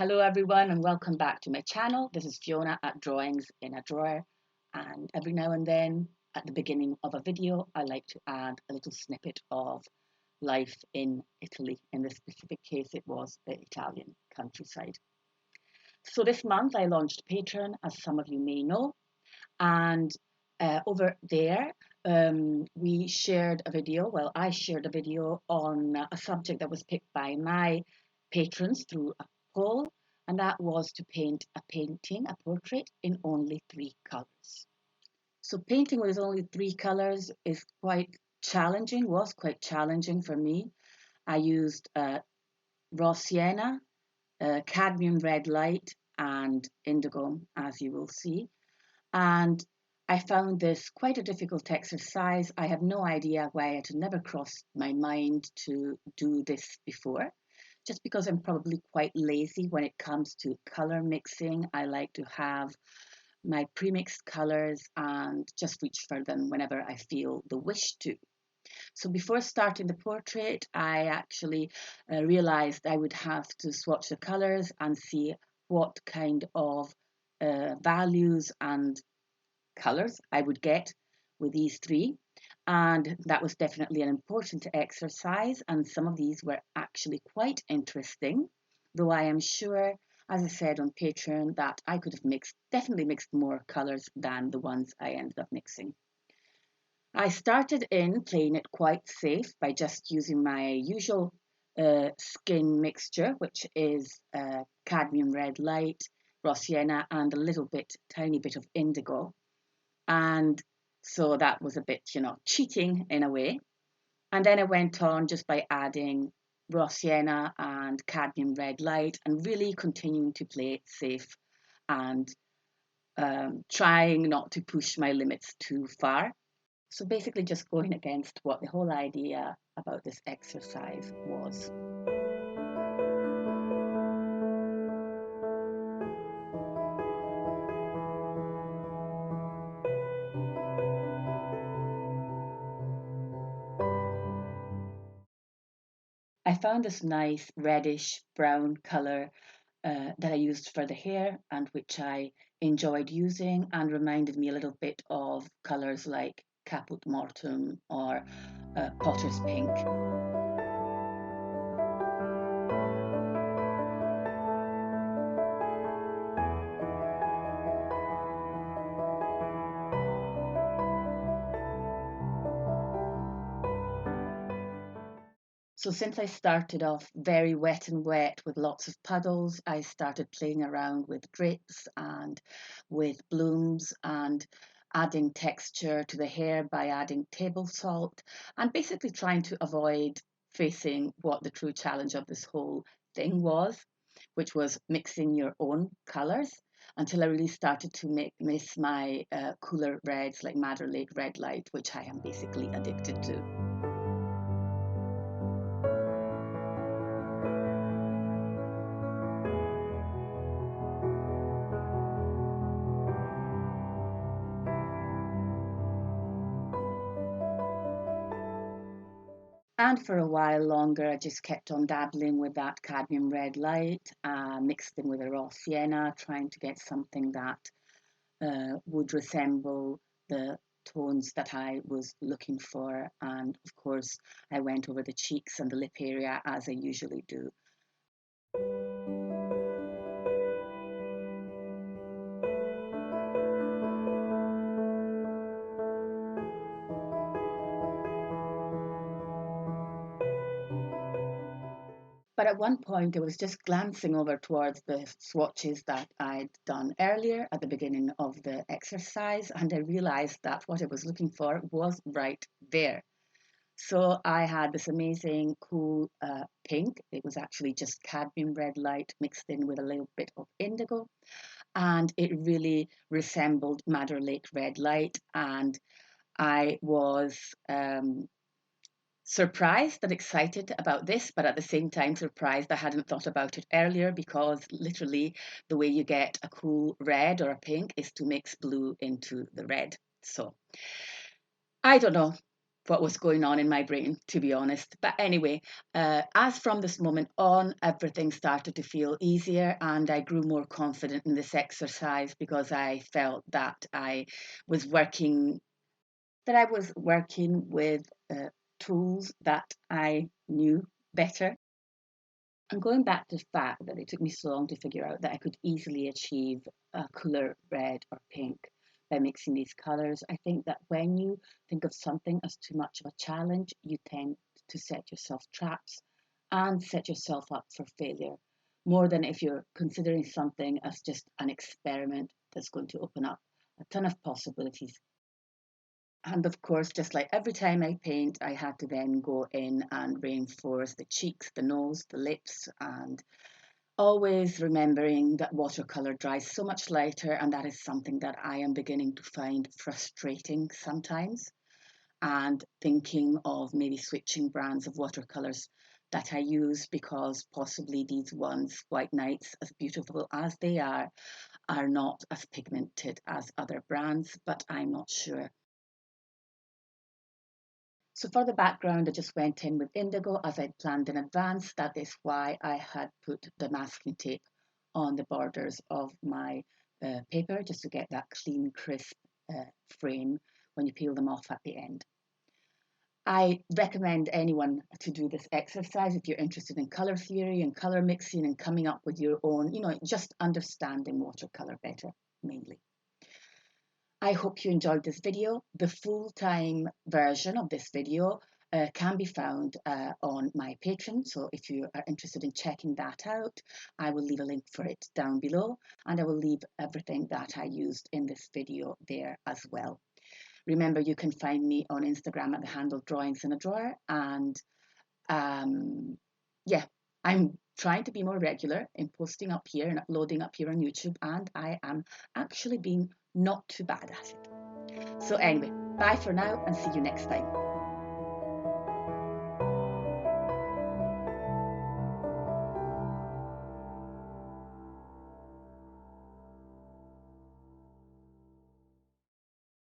Hello everyone and welcome back to my channel. This is Fiona at Drawings in a Drawer, and every now and then at the beginning of a video I like to add a little snippet of life in Italy. In this specific case it was the Italian countryside. So this month I launched Patreon, as some of you may know, and over there we shared a video, well I shared a video on a subject that was picked by my patrons through a poll, and that was to paint a portrait in only 3 colors. So painting with only 3 colors is was quite challenging for me. I used raw sienna, cadmium red light and indigo, as you will see. And I found this quite a difficult exercise. I have no idea why it had never crossed my mind to do this before, just because I'm probably quite lazy when it comes to color mixing. I like to have my pre-mixed colors and just reach for them whenever I feel the wish to. So before starting the portrait, I actually realized I would have to swatch the colors and see what kind of values and colors I would get with these 3. And that was definitely an important exercise, and some of these were actually quite interesting, though I am sure, as I said on Patreon, that I could have definitely mixed more colors than the ones I ended up mixing. I started in playing it quite safe by just using my usual skin mixture, which is cadmium red light, raw sienna and a tiny bit of indigo. And so that was a bit, cheating in a way. And then I went on just by adding raw sienna and cadmium red light and really continuing to play it safe and trying not to push my limits too far. So basically just going against what the whole idea about this exercise was. I found this nice reddish brown colour that I used for the hair and which I enjoyed using, and reminded me a little bit of colours like Caput Mortuum or Potter's Pink. So since I started off very wet with lots of puddles, I started playing around with drips and with blooms and adding texture to the hair by adding table salt, and basically trying to avoid facing what the true challenge of this whole thing was, which was mixing your own colours, until I really started to miss my cooler reds like Madder Lake Red Light, which I am basically addicted to. And for a while longer, I just kept on dabbling with that cadmium red light, mixed in with a raw sienna, trying to get something that would resemble the tones that I was looking for. And of course, I went over the cheeks and the lip area as I usually do. But at one point, I was just glancing over towards the swatches that I'd done earlier at the beginning of the exercise, and I realized that what I was looking for was right there. So I had this amazing cool pink. It was actually just cadmium red light mixed in with a little bit of indigo, and it really resembled Madder Lake Red Light. And I was surprised and excited about this, but at the same time surprised I hadn't thought about it earlier, because literally the way you get a cool red or a pink is to mix blue into the red. So I don't know. what was going on in my brain, to be honest. But anyway, as from this moment on, everything started to feel easier and I grew more confident in this exercise because I felt that was working, that I was working with tools that I knew better. And going back to the fact that it took me so long to figure out that I could easily achieve a cooler red or pink by mixing these colours, I think that when you think of something as too much of a challenge, you tend to set yourself traps and set yourself up for failure, more than if you're considering something as just an experiment that's going to open up a ton of possibilities. And of course, just like every time I paint, I had to then go in and reinforce the cheeks, the nose, the lips, and always remembering that watercolor dries so much lighter, and that is something that I am beginning to find frustrating sometimes. And thinking of maybe switching brands of watercolors that I use because possibly these ones, White Nights, as beautiful as they are not as pigmented as other brands, but I'm not sure. So for the background, I just went in with indigo as I'd planned in advance. That is why I had put the masking tape on the borders of my paper, just to get that clean, crisp frame when you peel them off at the end. I recommend anyone to do this exercise if you're interested in colour theory and colour mixing and coming up with your own, just understanding watercolour better, mainly. I hope you enjoyed this video. The full-time version of this video can be found on my Patreon. So if you are interested in checking that out, I will leave a link for it down below, and I will leave everything that I used in this video there as well. Remember, you can find me on Instagram at the handle Drawings in a Drawer, and yeah, I'm trying to be more regular in posting up here and uploading up here on YouTube, and I am actually being not too bad at it. So anyway, bye for now and see you next time.